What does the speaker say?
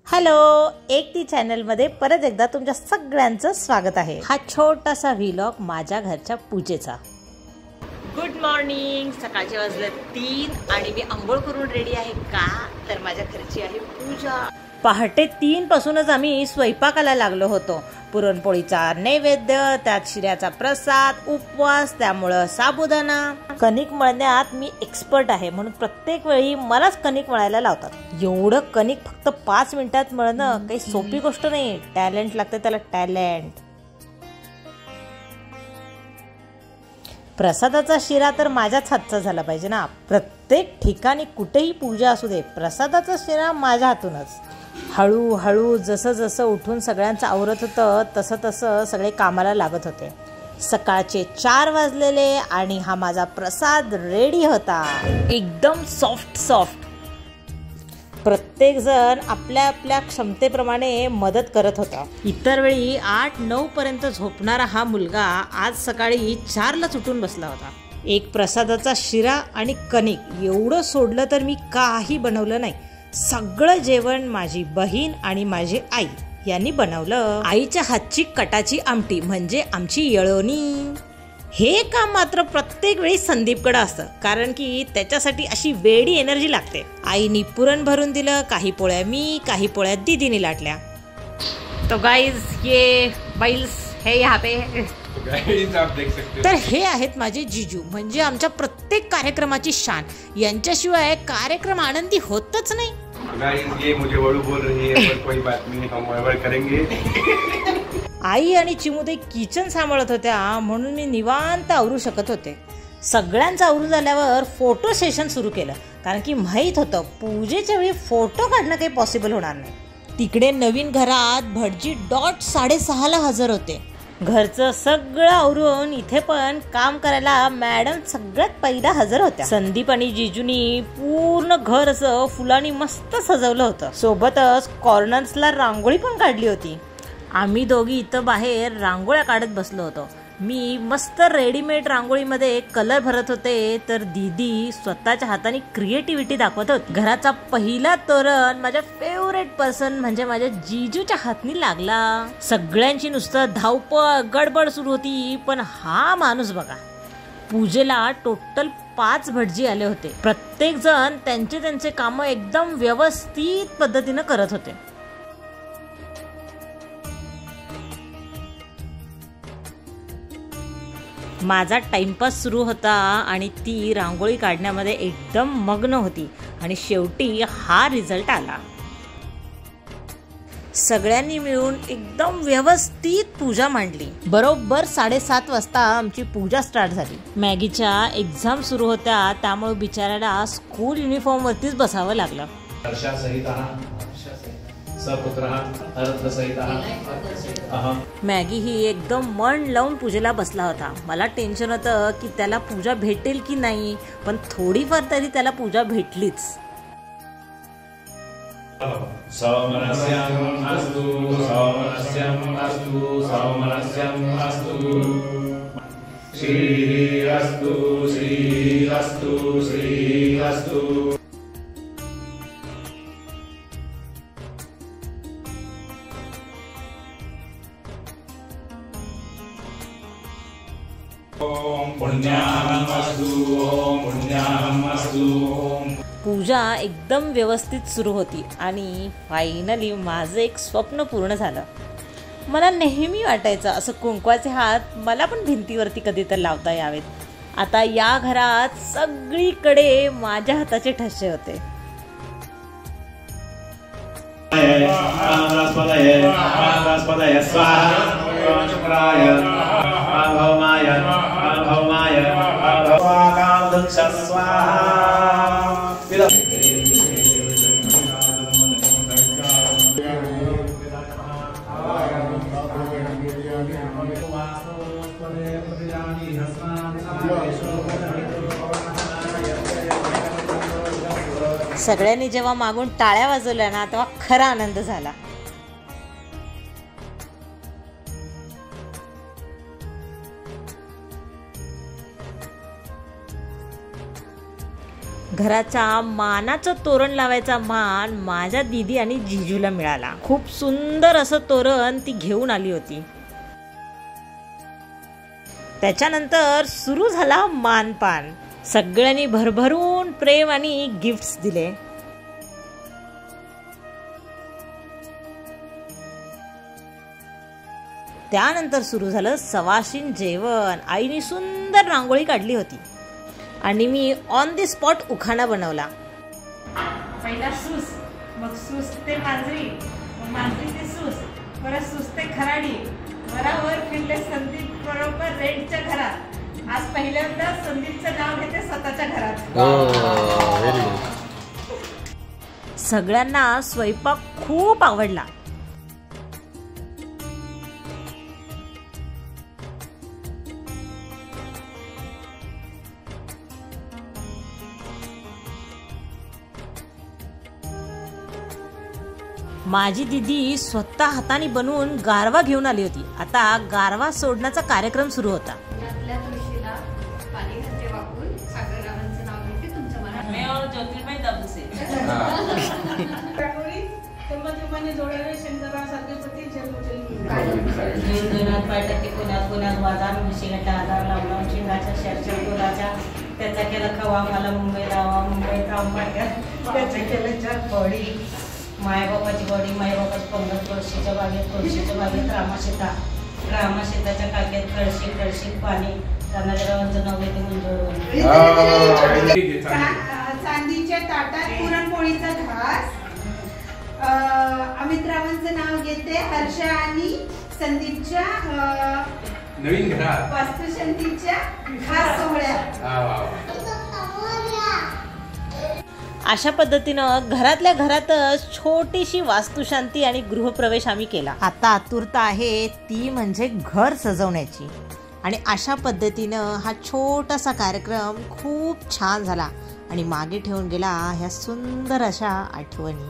Hello, एक ती चॅनलमध्ये परत एकदा तुमच्या सगळ्यांचं स्वागत आहे। हा छोटासा व्लॉग माझ्या घरच्या पूजेचा। Good morning. सकाळचे वाजले 3 आणि मी आंघोळ करून रेडी आहे का तर माझ्या घरची आहे पूजा। पहाटे 3 पासूनच आम्ही स्वयंपाकाला लागलो होतो। पुरणपोळीचा नैवेद्य, त्यात शिऱ्याचा प्रसाद, उपवास, त्यामुळे साबुदाणा। कणिक मळण्यात मी एक्सपर्ट आहे म्हणून प्रत्येक वेळी मलाच कणिक मळायला लावतात। एवढं कणिक फक्त 5 मिनिटात मळणं काही सोपी गोष्ट नाही, टॅलेंट लागते त्याला, टॅलेंट। प्रसादाचा शिरा तर माझ्याच हातचा झाला पाहिजे ना। प्रत्येक ठिकाणी कुठेही पूजा असू दे, प्रसादाचा शिरा माझ्या हातूनच। हळूहळू जसं जसं उठून सगळ्यांचं आवरत होतं तसं तसं सगळे कामाला लागत होते। सकाळचे 4 वाजलेले आणि हा माझा प्रसाद रेडी होता, एकदम सॉफ्ट सॉफ्ट। प्रत्येक जण आपल्या आपल्या क्षमतेप्रमाणे मदत करत होता। इतर वेळी 8-9 पर्यंत झोपणारा हा मुलगा आज सकाळी 4लाच उठून बसला होता। एक प्रसादाचा शिरा आणि कणिक एवढं सोडलं तर मी काही बनवलं नाही। सगळं जेवण माझी बहीण आणि माझी आई यांनी बनवलं। आईच्या हातची कटाची आमटी म्हणजे आमची येळवणी। हे काम मात्र प्रत्येक वेळी संदीपकडे असतं, कारण की त्याच्यासाठी अशी वेडी एनर्जी लागते। आईनी पुरण भरून दिलं, काही पोळ्या मी, काही पोळ्या दीदीने लाटल्या। तो गाइस ये बाइल्स है यहाँ पे, आप देख सकते हो। तर हे आहेत माझे जीजू, म्हणजे आमच्या प्रत्येक कार्यक्रमाची शान। यांच्याशिवाय कार्यक्रम आनंदी होतच नाही। गाइस ये मुझे वड़ू बोल रही है, पर कोई बात नहीं, हम अवॉइड करेंगे। आई आणि चिमुते किचन सांभाळत होत्या म्हणून मी निवांत आवरू शकत होते। सगळ्यांचं आवरून झाल्यावर फोटो सेशन सुरू केलं, कारण की माहीत होतं पूजेच्या वेळी फोटो काढणं काही पॉसिबल होणार नाही। तिकडे नवीन घरात भटजी डॉट 6:30ला हजर होते। घरचं सगळं आवरून इथे पण काम करायला मॅडम सगळ्यात पहिला हजर होत्या। संदीप आणि जिजूनी पूर्ण घर असं फुलांनी मस्त सजवलं होतं। सोबतच कॉर्नर्सला रांगोळी पण काढली होती। आम्ही दोघी इथं बाहेर रांगोळ्या काढत बसलो होतो। मी मस्त रेडीमेड रांगोळीमध्ये कलर भरत होते, तर दीदी स्वतःच्या हाताने क्रिएटिव्हिटी दाखवत होती। घराचा पहिला तोरण माझ्या फेवरेट पर्सन म्हणजे माझ्या जीजूच्या हातनी लागला। सगळ्यांची नुसतं धावपळ गडबड सुरू होती, पण हा माणूस बघा। पूजेला टोटल 5 भटजी आले होते। प्रत्येक जण त्यांचे कामं एकदम व्यवस्थित पद्धतीनं करत होते। माझा टाइमपास सुरू होता आणि ती रांगोळी काढण्यामध्ये एकदम मग्न होती आणि शेवटी हा रिझल्ट आला। सगळ्यांनी मिळून एकदम व्यवस्थित पूजा मांडली। बरोबर 7:30 वाजता आमची पूजा स्टार्ट झाली। मॅगीच्या एक्झाम सुरू होत्या, त्यामुळे बिचाऱ्याला स्कूल युनिफॉर्म वरतीच बसावं लागलं। मॅगी ही एकदम मन लावून पूजेला बसला होता। मला टेन्शन होतं की त्याला पूजा भेटेल की नाही, पण थोडीफार तरी त्याला पूजा भेटलीच। पूजा एकदम व्यवस्थित सुरू होती आणि फायनली माझं एक स्वप्न पूर्ण झालं। मला नेहमी वाटायचं असं कुंकवाचे हात मला पण भिंतीवरती कधी तर लावता यावेत। आता या घरात सगळीकडे माझ्या हाताचे ठसे होते। सगळ्यांनी जेव्हा मागून टाळ्या वाजवल्या ना, तेव्हा खरा आनंद झाला। घराच्या मानाचं तोरण लावायचा मान माझ्या दीदी आणि जिजूला मिळाला. खूप सुंदर असं तोरण ती घेऊन आली होती. त्याच्यानंतर सुरू झाला मानपान. सगळ्यांनी भरभरून प्रेम आणि गिफ्ट्स दिले. त्यानंतर सुरू झालं सवाशीण जेवण. आईने सुंदर रांगोळी काढली होती आणि मी ऑन दी स्पॉट उखाणा बनवला. पहिला सूस, मग सूस ते मांजरी, मग मांजरी ते सूस, परत सूस ते खराडी, वरावर फिरले संदीप बरोबर रेंटच्या घरात. आज पहिल्यांदा संदीपचं नाव घेते स्वतःच्या घरात. सगळ्यांना स्वयंपाक खूप आवडला. माझी दीदी स्वतः हाताने बनवून गारवा घेऊन आली होती. आता गारवा सोडण्याचा कार्यक्रम सुरू होता. त्याचा केला खवा मला मुंबईला त्याचं केलं चटपडी. मायबापाची बॉडी, मायबापाची 15 तुळशीच्या बागेत, तुळशीच्या बागेत रामाशेता, रामाशेताच्या काक्यात कळशी, कळशीत पाणी. तानाजीरावांचं नाव घेते मंजुळ. चांदीच्या ताटात पुरणपोळीचा घास. अमितरावांचं नाव घेते हर्षा आणि संदीपच्या नवीन घरात वास्तुशांतीच्या खास सोहळ्यात. अशा पद्धतीनं घरातल्या घरातच छोटीशी वास्तुशांती आणि गृहप्रवेश आम्ही केला. आता आतुरता आहे ती म्हणजे घर सजवण्याची. आणि अशा पद्धतीनं हा छोटासा कार्यक्रम खूप छान झाला आणि मागे ठेवून गेला ह्या सुंदर अशा आठवणी.